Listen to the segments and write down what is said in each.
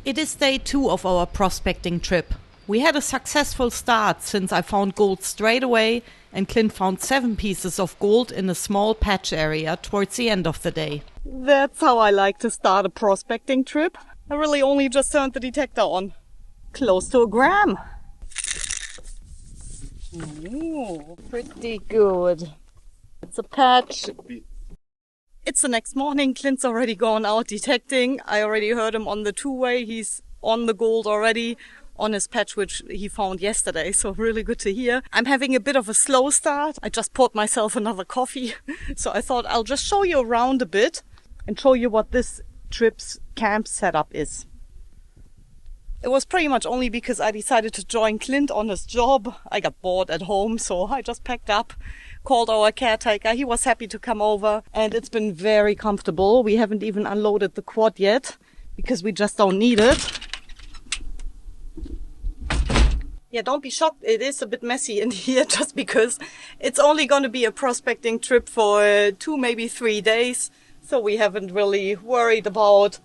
It is day 2 of our prospecting trip. We had a successful start since I found gold straight away and Clint found 7 pieces of gold in a small patch area towards the end of the day. That's how I like to start a prospecting trip. I really only just turned the detector on. Close to a gram. Ooh, pretty good. It's a patch. It's the next morning. Clint's already gone out detecting. I already heard him on the two-way. He's on the gold already on his patch, which he found yesterday. So really good to hear. I'm having a bit of a slow start. I just poured myself another coffee. So I thought I'll just show you around a bit and show you what this trip's camp setup is. It was pretty much only because I decided to join Clint on his job. I got bored at home, so I just packed up, called our caretaker. He was happy to come over, and it's been very comfortable. We haven't even unloaded the quad yet because we just don't need it. Yeah, don't be shocked. It is a bit messy in here just because it's only going to be a prospecting trip for 2, maybe 3 days. So we haven't really worried about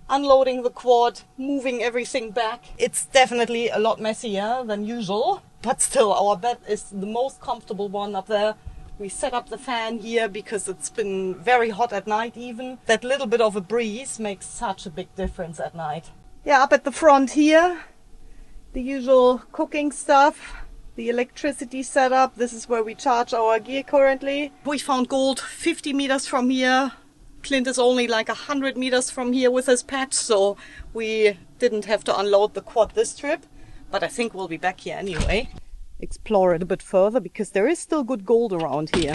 unloading the quad, moving everything back. It's definitely a lot messier than usual, but still our bed is the most comfortable one up there. We set up the fan here because it's been very hot at night even. That little bit of a breeze makes such a big difference at night. Yeah, up at the front here, the usual cooking stuff, the electricity setup. This is where we charge our gear currently. We found gold 50 meters from here. Clint is only like 100 meters from here with his patch, so we didn't have to unload the quad this trip. But I think we'll be back here anyway. Explore it a bit further because there is still good gold around here.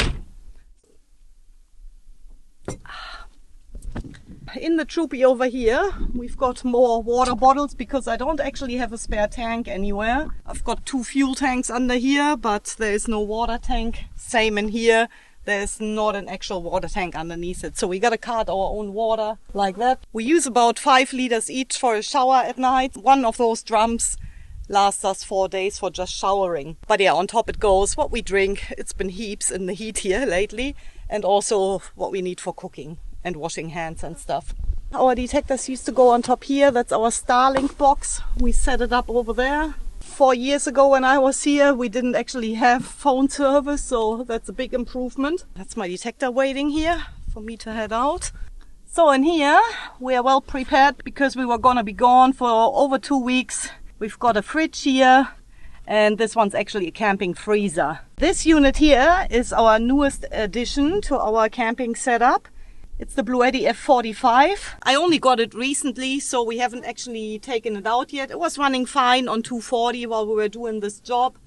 In the troopy over here, we've got more water bottles because I don't actually have a spare tank anywhere. I've got 2 fuel tanks under here, but there is no water tank. Same in here. There's not an actual water tank underneath it. So we gotta cart our own water like that. We use about 5 liters each for a shower at night. One of those drums lasts us 4 days for just showering. But yeah, on top it goes what we drink. It's been heaps in the heat here lately. And also what we need for cooking and washing hands and stuff. Our detectors used to go on top here. That's our Starlink box. We set it up over there. 4 years ago when I was here, we didn't actually have phone service, so that's a big improvement. That's my detector waiting here for me to head out. So in here, we are well prepared because we were gonna be gone for over 2 weeks. We've got a fridge here, and this one's actually a camping freezer. This unit here is our newest addition to our camping setup. It's the Bluetti F45. I only got it recently, so we haven't actually taken it out yet. It was running fine on 240 while we were doing this job.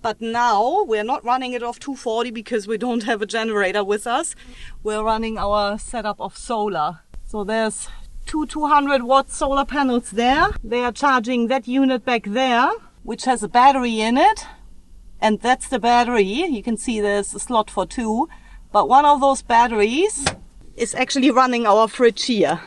But now we're not running it off 240 because we don't have a generator with us. We're running our setup of solar. So there's 2 200-watt solar panels there. They are charging that unit back there, which has a battery in it. And that's the battery. You can see there's a slot for 2. But one of those batteries is actually running our fridge here.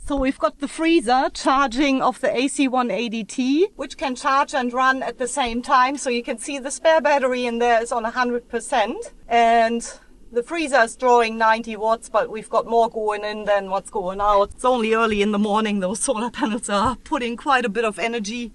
So we've got the freezer charging off the AC180T, which can charge and run at the same time. So you can see the spare battery in there is on 100%. And the freezer is drawing 90 watts, but we've got more going in than what's going out. It's only early in the morning. Those solar panels are putting quite a bit of energy.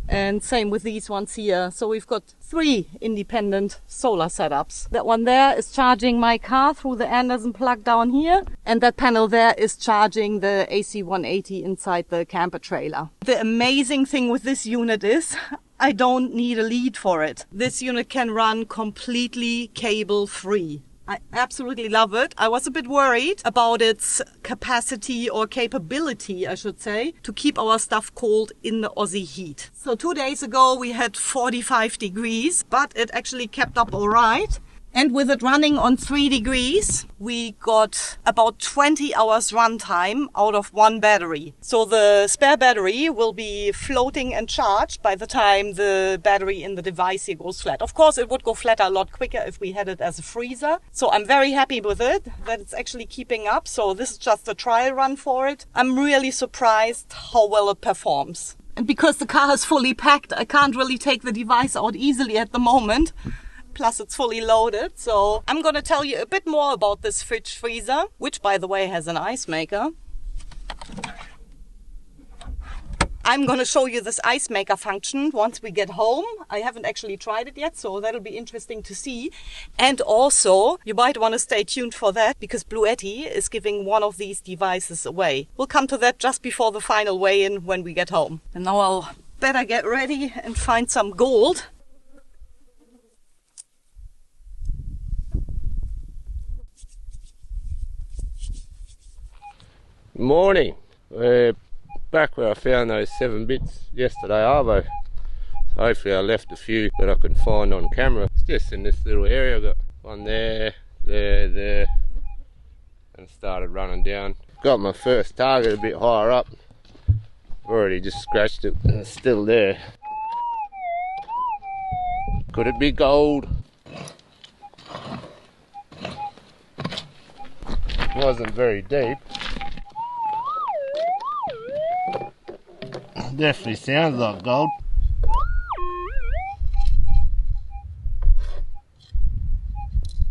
And same with these ones here. So we've got 3 independent solar setups. That one there is charging my car through the Anderson plug down here. And that panel there is charging the AC180 inside the camper trailer. The amazing thing with this unit is I don't need a lead for it. This unit can run completely cable free. I absolutely love it. I was a bit worried about its capacity or capability, I should say, to keep our stuff cold in the Aussie heat. So 2 days ago we had 45 degrees, but it actually kept up all right. And with it running on 3 degrees, we got about 20 hours runtime out of 1 battery. So the spare battery will be floating and charged by the time the battery in the device here goes flat. Of course, it would go flat a lot quicker if we had it as a freezer. So I'm very happy with it, that it's actually keeping up. So this is just a trial run for it. I'm really surprised how well it performs. And because the car is fully packed, I can't really take the device out easily at the moment. Plus it's fully loaded. So I'm going to tell you a bit more about this fridge freezer, which by the way has an ice maker. I'm gonna show you this ice maker function once we get home. I haven't actually tried it yet, so that'll be interesting to see. And also, you might want to stay tuned for that because Bluetti is giving one of these devices away. We'll come to that just before the final weigh-in when we get home. And now I'll better get ready and find some gold. Morning. We're back where I found those 7 bits yesterday, arvo. So hopefully I left a few that I can find on camera. It's just in this little area. I've got one there, there, and started running down. Got my first target a bit higher up. Already just scratched it and it's still there. Could it be gold? Wasn't very deep. Definitely sounds like gold.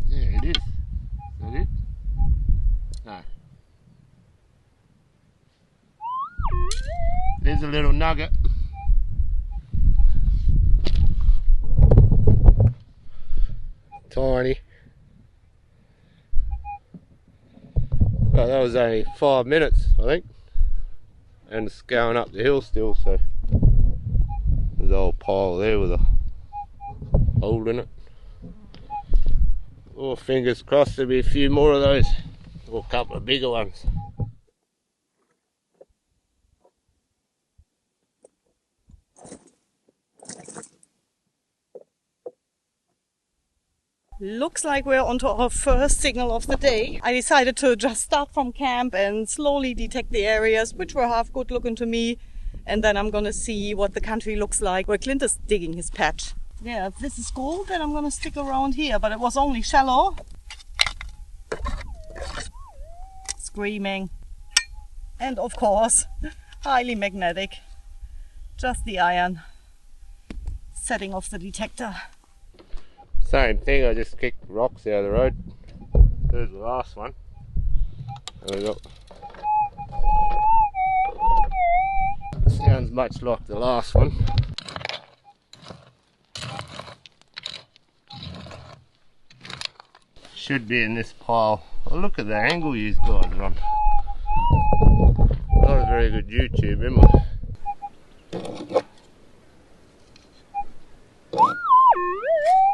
Yeah, it is. Is that it? No. There's a little nugget. Tiny. Well, that was only 5 minutes, I think. And it's going up the hill still, so there's a whole pile there with a hole in it. Oh, fingers crossed there'll be a few more of those, or a couple of bigger ones. Looks like we're onto our first signal of the day. I decided to just start from camp and slowly detect the areas which were half good looking to me, and then I'm gonna see what the country looks like where Clint is digging his patch. Yeah, if this is gold, then I'm gonna stick around here, but it was only shallow. Screaming. And of course, highly magnetic. Just the iron setting off the detector. Same thing, I just kicked rocks out of the road. There's the last one. There we go. Sounds much like the last one. Should be in this pile. Oh, look at the angle you guys are on. Not a very good YouTube, am I?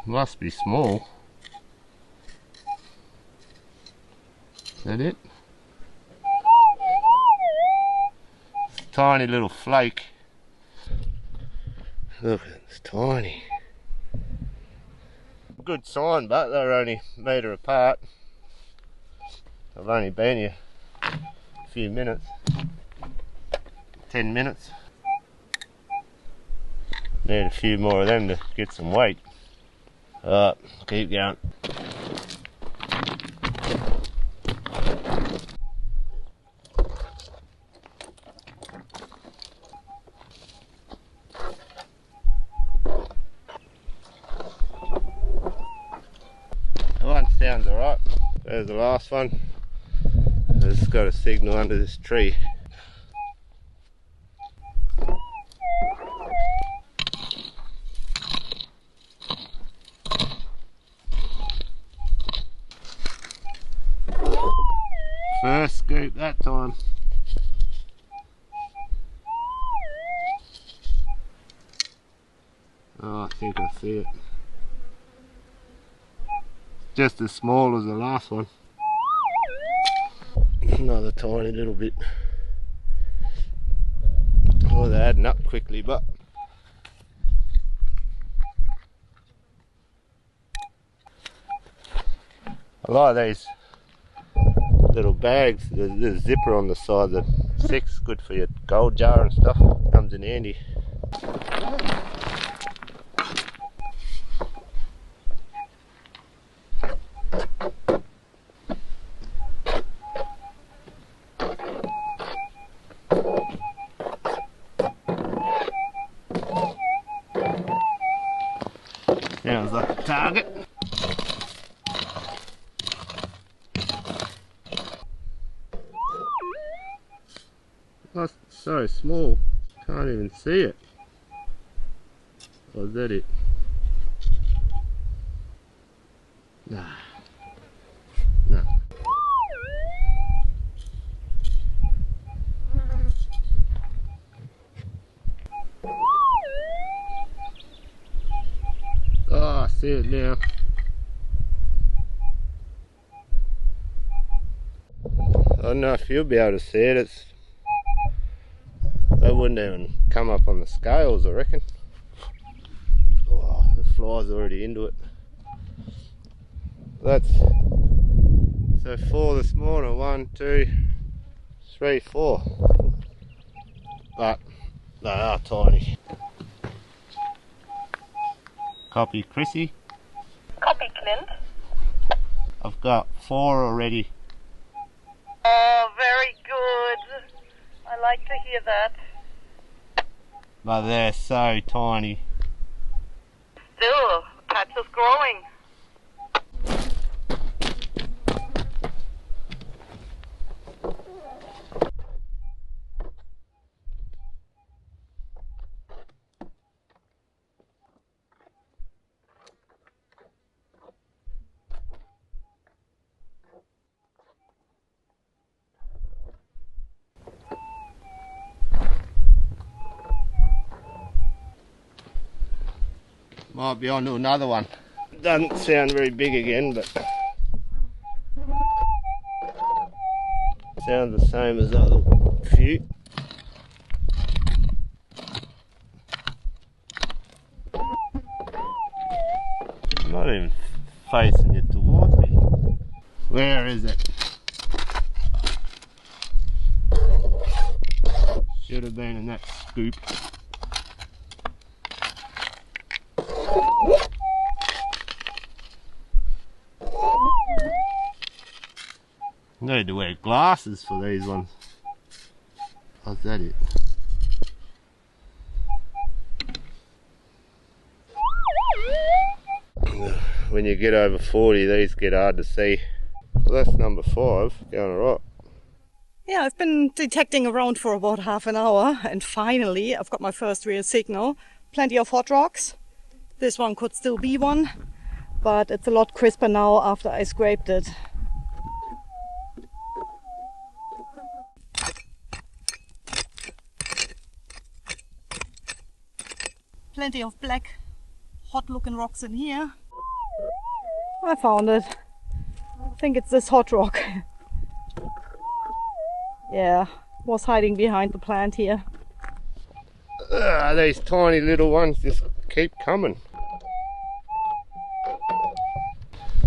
Must be small. Is that it? It's a tiny little flake. Look, it's tiny. Good sign, but they're only a metre apart. I've only been here a few minutes. 10 minutes. Need a few more of them to get some weight. Keep going. That one sounds alright. There's the last one. It's got a signal under this tree. First scoop that time. Oh, I think I see it. Just as small as the last one. Another tiny little bit. Oh, they're adding up quickly, but I like these little bags. There's a zipper on the side. The 6 good for your gold jar and stuff. Comes in handy. Sounds like a target. That's so small. Can't even see it. Or is that it? Nah. No. Oh, I see it now. I don't know if you'll be able to see it. They wouldn't even come up on the scales, I reckon. Oh, the fly's already into it. That's so 4 this morning. 1, 2, 3, 4. But they are tiny. Copy, Chrissy. Copy, Clint. I've got 4 already. Oh, very good. I like to hear that. But they're so tiny. Still, patch is growing. Might be on to another one. Doesn't sound very big again, but sounds the same as the other few. I'm not even facing it towards me. Where is it? Should have been in that scoop. I need to wear glasses for these ones. How's that it? When you get over 40, these get hard to see. Well, that's number 5, going alright. Yeah, I've been detecting around for about half an hour, and finally I've got my first real signal. Plenty of hot rocks. This one could still be one, but it's a lot crisper now after I scraped it. Plenty of black, hot looking rocks in here. I found it. I think it's this hot rock. Yeah, was hiding behind the plant here. These tiny little ones just keep coming.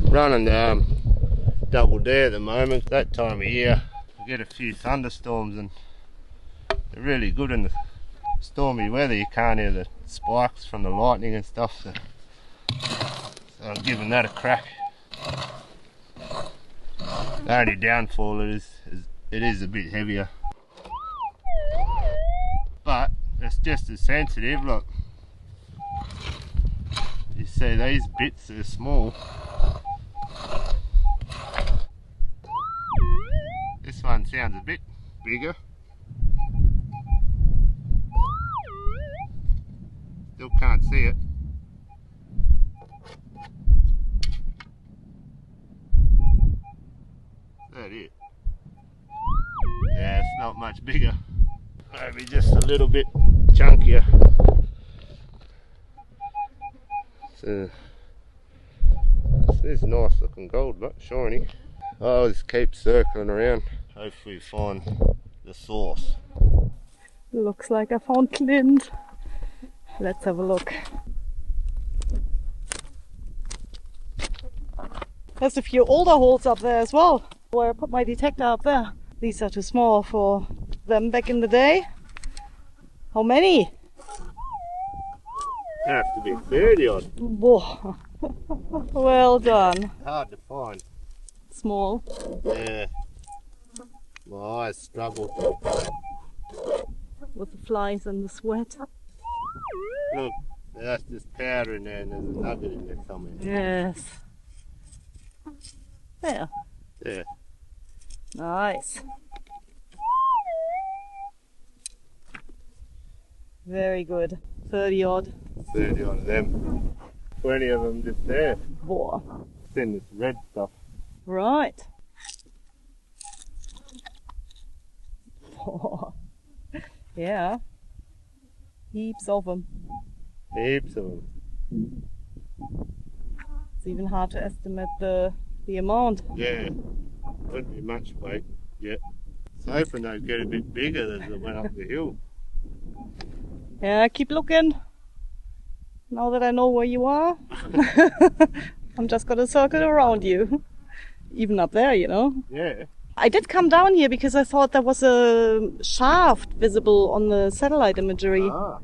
Running double day at the moment. That time of year we get a few thunderstorms and they're really good in the stormy weather. You can't hear the spikes from the lightning and stuff, so I'm giving that a crack. The only downfall is it is a bit heavier, but it's just as sensitive. Look, you see these bits are small. This one sounds a bit bigger. Still can't see it. Is that it? Yeah, it's not much bigger. Maybe just a little bit chunkier. So, this is nice looking gold, but shiny. I'll just keep circling around. Hopefully find the source. Looks like I found Clint. Let's have a look. There's a few older holes up there as well, where I put my detector up there. These are too small for them back in the day. How many? Have to be 30 odd. Whoa. Well done. Hard to find. Small. Yeah. My eyes struggle. With the flies and the sweat. Look, that's just powder in there and there's a nugget in there somewhere. Yes. There. Yeah. Nice. Very good. 30 odd. 30 odd of them. 20 of them just there. Boah. It's in this red stuff. Right. Boah. Yeah. Heaps of them. Heaps of them. It's even hard to estimate the amount. Yeah. Wouldn't be much weight yet. I was hoping they'd get a bit bigger as they went up the hill. Yeah, keep looking. Now that I know where you are, I'm just gonna circle around you. Even up there, you know. Yeah. I did come down here because I thought there was a shaft visible on the satellite imagery. Ah.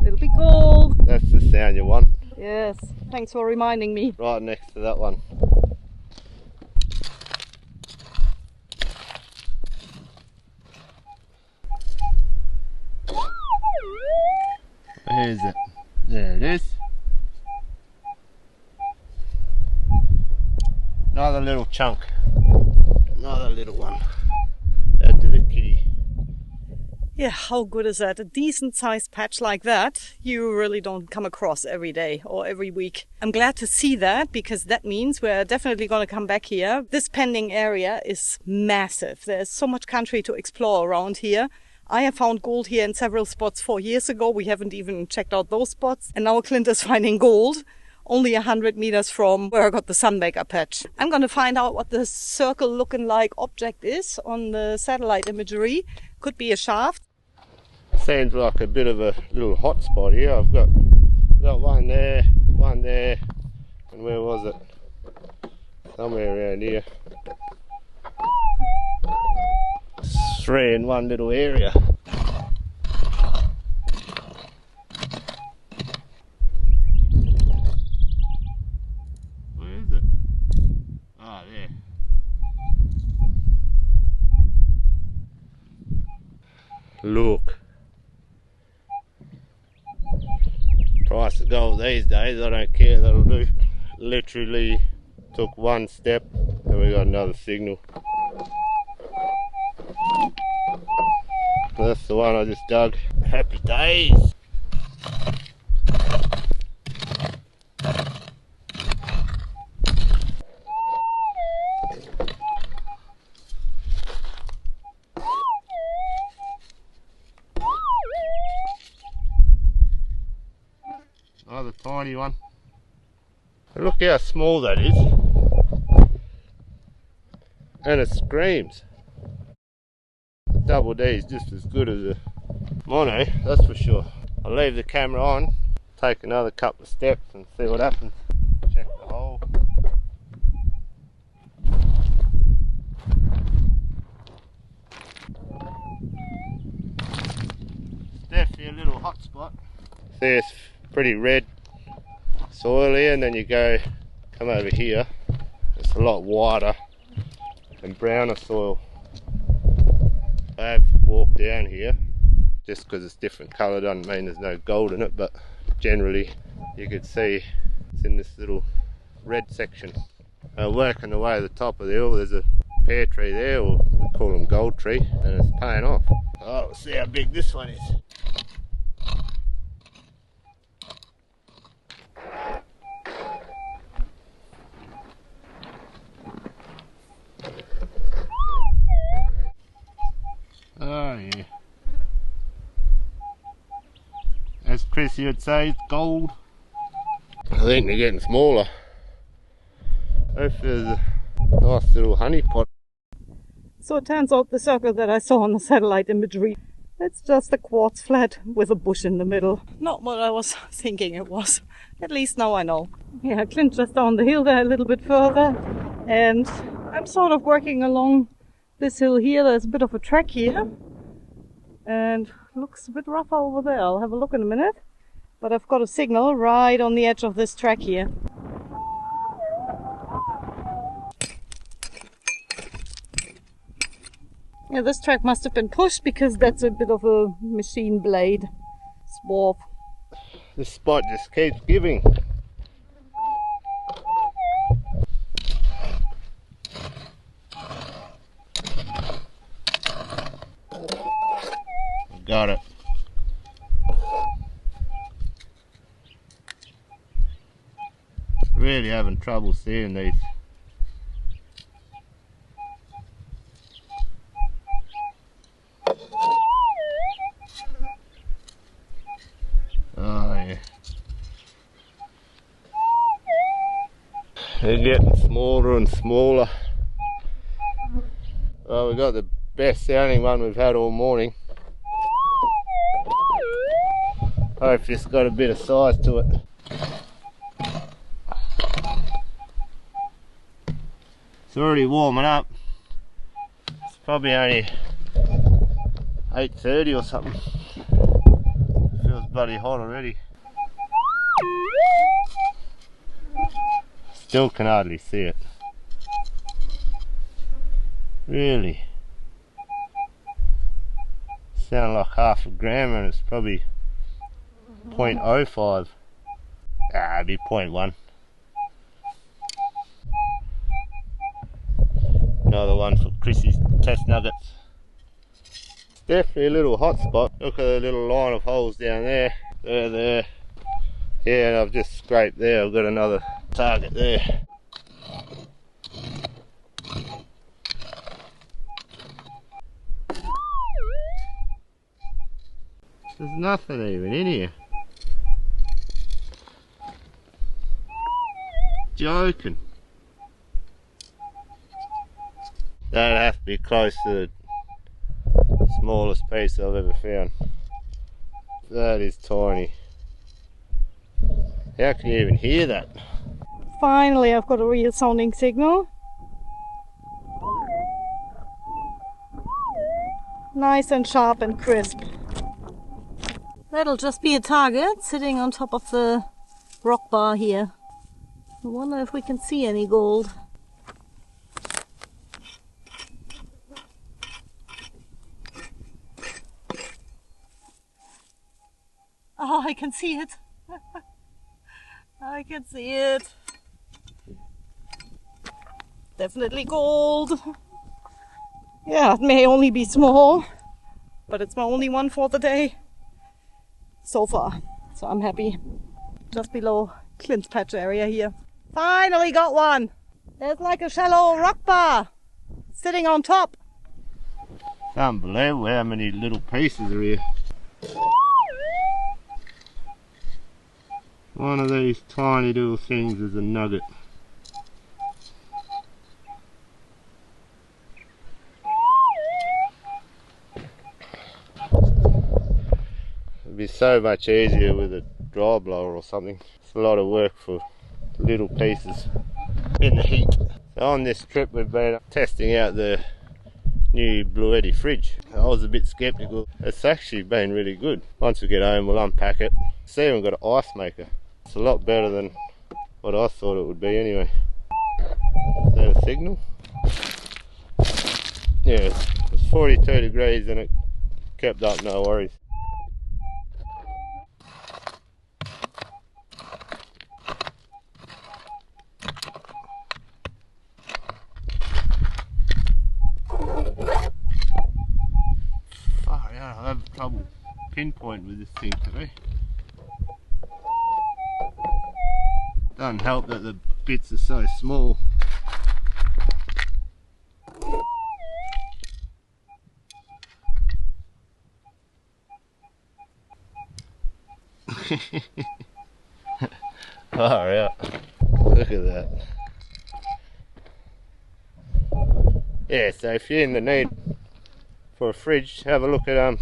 It'll be gold. That's the sound you want. Yes, thanks for reminding me. Right next to that one. Where is it? There it is. Another little chunk. Another little one. Add to the kitty. Yeah, how good is that? A decent sized patch like that, you really don't come across every day or every week. I'm glad to see that because that means we're definitely going to come back here. This pending area is massive. There's so much country to explore around here. I have found gold here in several spots 4 years ago. We haven't even checked out those spots. And now Clint is finding gold only 100 meters from where I got the Sunbaker patch. I'm going to find out what the circle looking like object is on the satellite imagery. Could be a shaft. Seems like a bit of a little hot spot here. I've got one there, and where was it? Somewhere around here. 3 in one little area. Where is it? Ah, there. Look. Price of gold these days, I don't care, that'll do. Literally took one step and we got another signal. That's the one I just dug. Happy days! Another tiny one. Look how small that is. And it screams. The double D is just as good as a mono, that's for sure. I'll leave the camera on, take another couple of steps and see what happens. Check the hole. It's definitely a little hot spot. See, it's pretty red soil here, and then you come over here, it's a lot wider and browner soil. I have walked down here, just because it's different colour doesn't mean there's no gold in it, but generally you could see it's in this little red section. Working the way to the top of the hill, there's a pear tree there, or we call them gold tree, and it's paying off. Oh, let's see how big this one is. Oh yeah. As Chrissy would say, it's gold. I think they're getting smaller. Hopefully there's a nice little honey pot. So it turns out the circle that I saw on the satellite imagery, it's just a quartz flat with a bush in the middle. Not what I was thinking it was. At least now I know. Yeah, Clint just down the hill there a little bit further. And I'm sort of working along this hill here. There's a bit of a track here. And looks a bit rougher over there. I'll have a look in a minute. But I've got a signal right on the edge of this track here. Yeah, this track must have been pushed because that's a bit of a machine blade swarf. This spot just keeps giving. Got it. really having trouble seeing these. Oh yeah. They're getting smaller and smaller. Well, we've got the best sounding one we've had all morning. Hopefully it's got a bit of size to it. It's already warming up. It's probably only 8:30 or something. Feels bloody hot already. Still can hardly see it. Really? Sound like half a gram and it's probably 0.05. It'd be 0.1. Another one for Chrissy's test nuggets. Definitely a little hot spot. Look at the little line of holes down there. There. Yeah, and I've just scraped there. I've got another target there. There's nothing even in here. Joking. That'd have to be close to the smallest piece I've ever found. That is tiny. How can you even hear that? Finally, I've got a real sounding signal. Nice and sharp and crisp. That'll just be a target sitting on top of the rock bar here. I wonder if we can see any gold. Oh, I can see it. I can see it. Definitely gold. Yeah, it may only be small, but it's my only one for the day so far. So I'm happy. Just below Clint's patch area here. Finally got one. There's like a shallow rock bar sitting on top. It's unbelievable how many little pieces are here. One of these tiny little things is a nugget. It'd be so much easier with a dry blower or something. It's a lot of work for little pieces in the heat. So on this trip we've been testing out the new Bluetti fridge. I was a bit skeptical. It's actually been really good. Once we get home we'll unpack it. It's even got an ice maker. It's a lot better than what I thought it would be anyway. Is that a signal? Yeah, it was 42 degrees and it kept up, no worries. Far out, I have trouble pinpointing with this thing today. Doesn't help that the bits are so small. Far out. Look at that. Yeah, so if you're in the need for a fridge, have a look at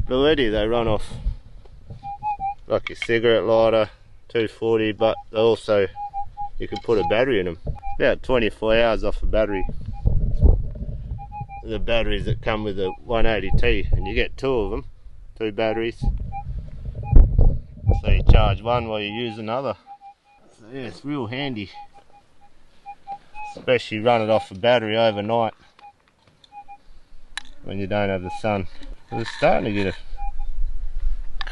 Bluetti. They run off like your cigarette lighter, 240, but also you can put a battery in them. About 24 hours off a battery. The batteries that come with the 180T, and you get two of them, two batteries. So you charge one while you use another. So yeah, it's real handy. Especially run it off a battery overnight when you don't have the sun. We're starting to get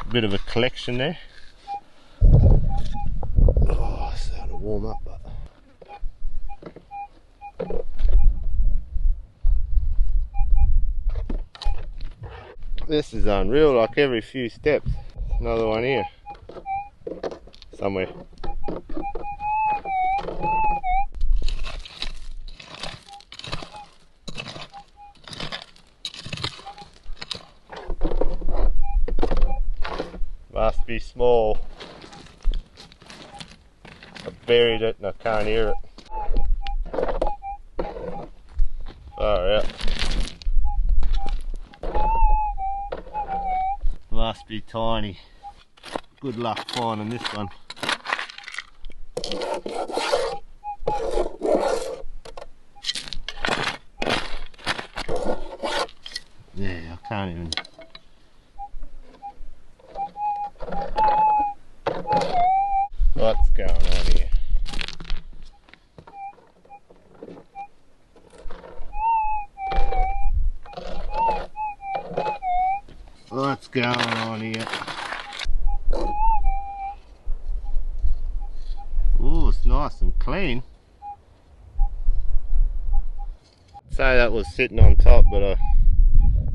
a bit of a collection there. Oh, it's starting to warm up, but this is unreal. Like every few steps, another one here somewhere. be small. I buried it and I can't hear it. Far out. Must be tiny. Good luck finding this one. Yeah, I can't even. What's going on here? What's going on here? Ooh, it's nice and clean. Say that was sitting on top, but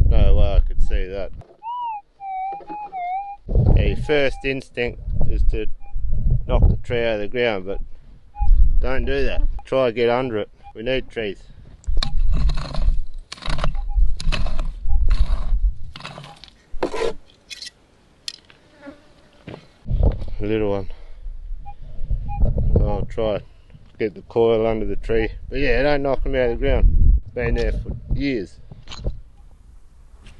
no way I could see that. Yeah, your first instinct is to knock the tree out of the ground, but don't do that. Try to get under it. We need trees. Little one. I'll try to get the coil under the tree. But yeah, don't knock them out of the ground. It's been there for years.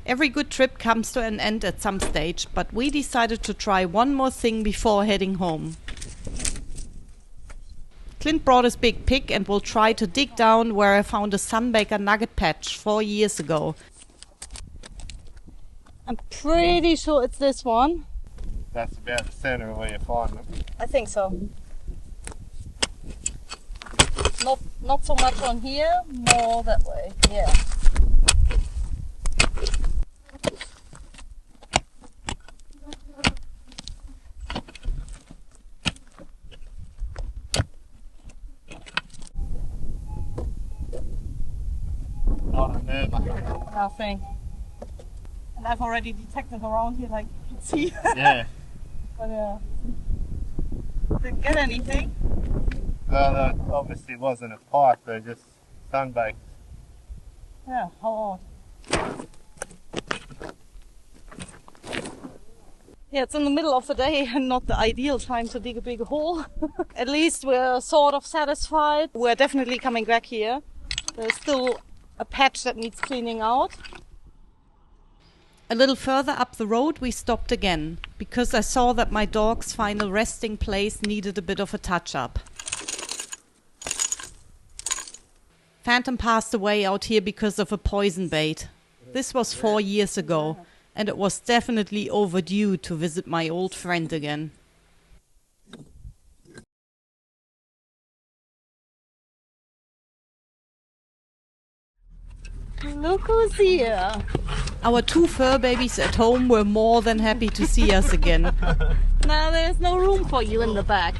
Every good trip comes to an end at some stage, but we decided to try one more thing before heading home. Clint brought his big pick and will try to dig down where I found a Sunbaker nugget patch 4 years ago. I'm pretty sure it's this one. That's about the centre of where you find them. I think so. Not so much on here, more that way. Yeah. Not a murmur. Nothing. And I've already detected around here, like you can see. Yeah. But didn't get anything. Well, that obviously wasn't a pipe, they're just sunbaked. Yeah, how odd. Yeah, it's in the middle of the day and not the ideal time to dig a big hole. At least we're sort of satisfied. We're definitely coming back here. There's still a patch that needs cleaning out. A little further up the road we stopped again, because I saw that my dog's final resting place needed a bit of a touch-up. Phantom passed away out here because of a poison bait. This was 4 years ago, and it was definitely overdue to visit my old friend again. Look who's here. Our 2 fur babies at home were more than happy to see us again. Now there's no room for you in the back.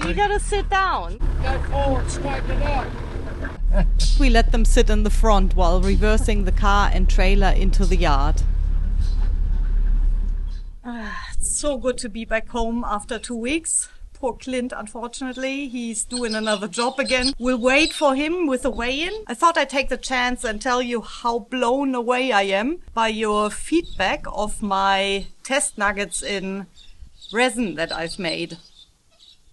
You gotta sit down. Go forward, straighten it out. We let them sit in the front while reversing the car and trailer into the yard. It's so good to be back home after 2 weeks. Poor Clint, unfortunately, he's doing another job again. We'll wait for him with the weigh-in. I thought I'd take the chance and tell you how blown away I am by your feedback of my test nuggets in resin that I've made.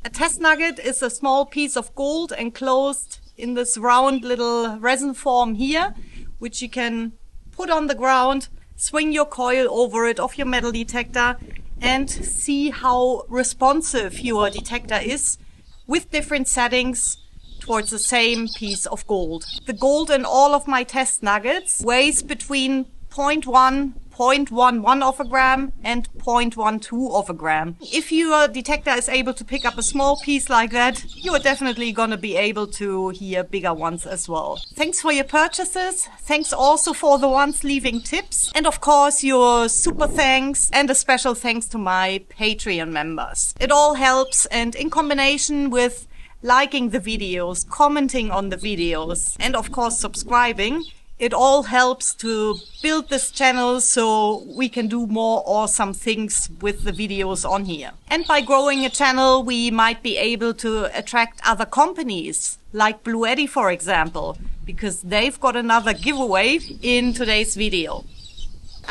A test nugget is a small piece of gold enclosed in this round little resin form here, which you can put on the ground, swing your coil over it of your metal detector, and see how responsive your detector is with different settings towards the same piece of gold. The gold in all of my test nuggets weighs between 0.1, 0.11 of a gram and 0.12 of a gram. If your detector is able to pick up a small piece like that, you are definitely going to be able to hear bigger ones as well. Thanks for your purchases. Thanks also for the ones leaving tips. And of course, your super thanks and a special thanks to my Patreon members. It all helps, and in combination with liking the videos, commenting on the videos, and of course subscribing, it all helps to build this channel so we can do more awesome things with the videos on here. And by growing a channel, we might be able to attract other companies, like Bluetti, for example, because they've got another giveaway in today's video.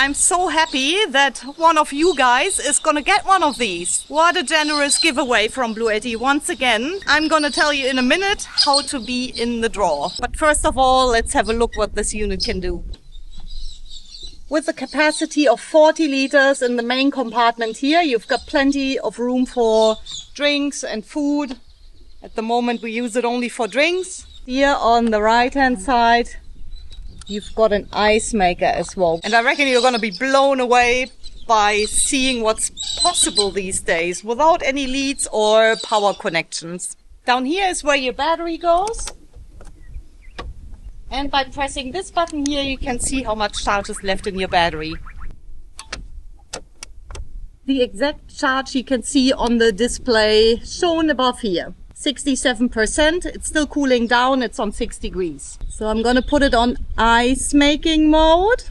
I'm so happy that one of you guys is gonna get one of these. What a generous giveaway from Bluetti once again. I'm gonna tell you in a minute how to be in the draw. But first of all, let's have a look what this unit can do. With a capacity of 40 liters in the main compartment here, you've got plenty of room for drinks and food. At the moment we use it only for drinks. Here on the right hand side, you've got an ice maker as well. And I reckon you're gonna be blown away by seeing what's possible these days without any leads or power connections. Down here is where your battery goes. And by pressing this button here, you can see how much charge is left in your battery. The exact charge you can see on the display shown above here. 67%. It's still cooling down. It's on 6 degrees. So I'm going to put it on ice making mode.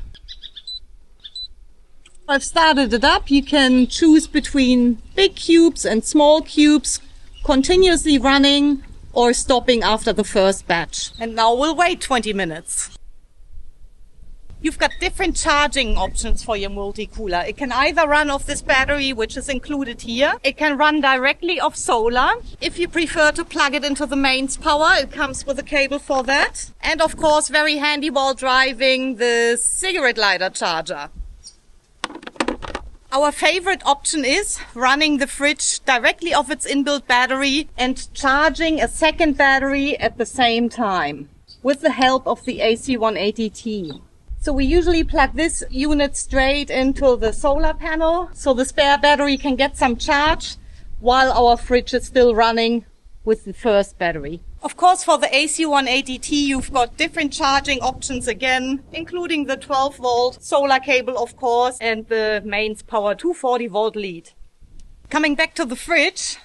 I've started it up. You can choose between big cubes and small cubes, continuously running or stopping after the first batch. And now we'll wait 20 minutes. You've got different charging options for your multi-cooler. It can either run off this battery, which is included here. It can run directly off solar. If you prefer to plug it into the mains power, it comes with a cable for that. And of course, very handy while driving, the cigarette lighter charger. Our favorite option is running the fridge directly off its inbuilt battery and charging a second battery at the same time with the help of the AC180T. So we usually plug this unit straight into the solar panel so the spare battery can get some charge while our fridge is still running with the first battery. Of course, for the AC180T, you've got different charging options again, including the 12-volt solar cable, of course, and the mains power 240-volt lead. Coming back to the fridge,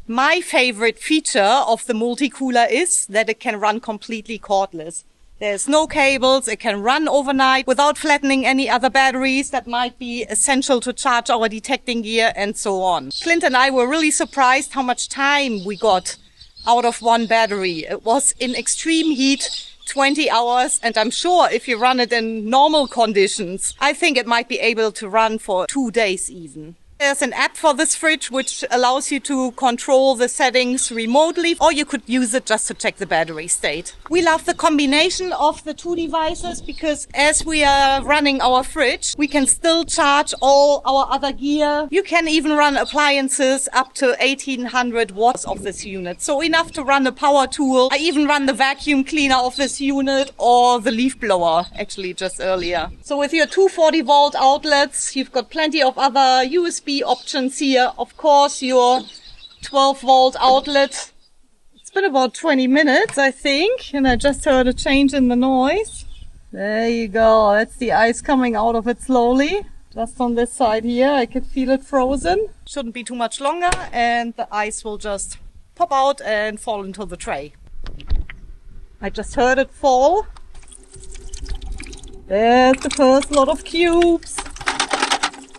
my favorite feature of the multi-cooler is that it can run completely cordless. There's no cables, it can run overnight without flattening any other batteries that might be essential to charge our detecting gear and so on. Clint and I were really surprised how much time we got out of one battery. It was in extreme heat, 20 hours, and I'm sure if you run it in normal conditions, I think it might be able to run for 2 days even. There's an app for this fridge which allows you to control the settings remotely, or you could use it just to check the battery state. We love the combination of the two devices because as we are running our fridge, we can still charge all our other gear. You can even run appliances up to 1800 watts of this unit. So enough to run a power tool. I even run the vacuum cleaner of this unit or the leaf blower, actually just earlier. So with your 240-volt outlets, you've got plenty of other USB options here. Of course, your 12-volt outlet. It's been about 20 minutes, I think, and I just heard a change in the noise. There you go. That's the ice coming out of it slowly. Just on this side here, I could feel it frozen. Shouldn't be too much longer, and the ice will just pop out and fall into the tray. I just heard it fall. There's the first lot of cubes.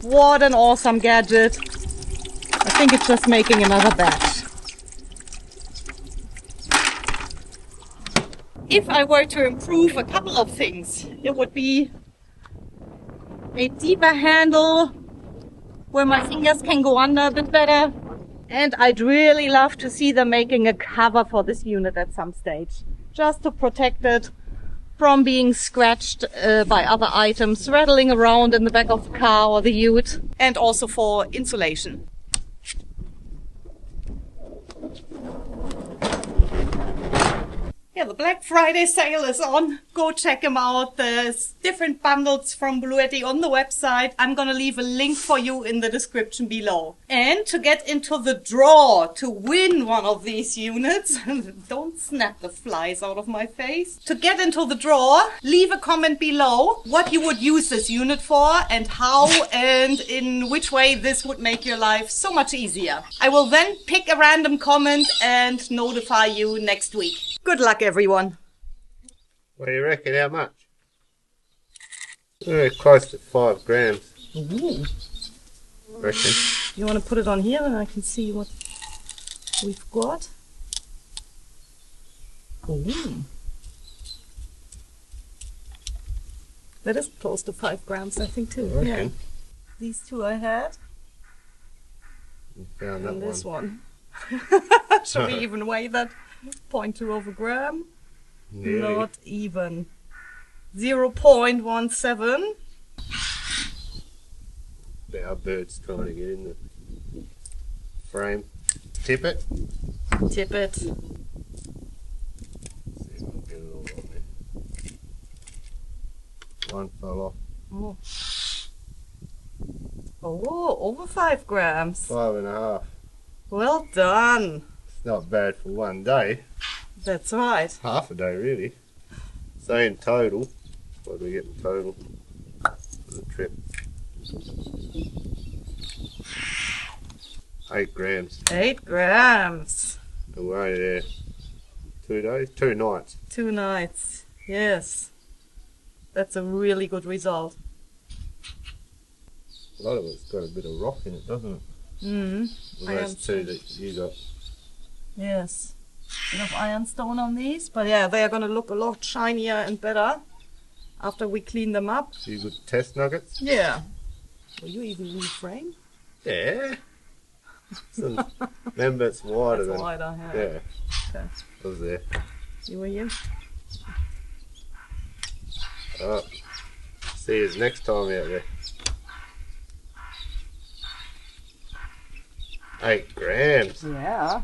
What an awesome gadget. I think it's just making another batch. If I were to improve a couple of things, it would be a deeper handle where my fingers can go under a bit better. And I'd really love to see them making a cover for this unit at some stage, just to protect it from being scratched by other items rattling around in the back of the car or the ute, and also for insulation. Yeah, the Black Friday sale is on. Go check them out. There's different bundles from Bluetti on the website. I'm gonna leave a link for you in the description below. And to get into the draw to win one of these units, don't snap the flies out of my face. To get into the draw, leave a comment below what you would use this unit for and how and in which way this would make your life so much easier. I will then pick a random comment and notify you next week. Good luck, everyone. What do you reckon, how much? Close to 5 grams. Ooh. Reckon. You want to put it on here and I can see what we've got? Ooh. That is close to 5 grams, I think, too. I Yeah. reckon. These two I had, You found and that this one. one. Should we even weigh that? 0.2 of a gram? Nearly. Not even. 0.17. Our bird's trying to get in the frame. Tip it. Tip it. See if I can get it all on there. One fell off. Oh. Oh, over 5 grams. 5.5. Well done. It's not bad for one day. That's right. Half a day, really. So in total, what do we get in total for the trip? 8 grams 8 grams. away there. 2 days, 2 nights. 2 nights. Yes. That's a really good result. A lot of it's got a bit of rock in it, doesn't it? Mm-hmm. Those 2 that you got. Yes. Bit of ironstone on these, but yeah, they are going to look a lot shinier and better after we clean them up. You good test nuggets? Yeah. Will you even reframe? Yeah. Remember, it's wider That's than. wider, yeah. Yeah, Okay. I was there. You were you? Alright. See you next time out there. 8 grams. Yeah.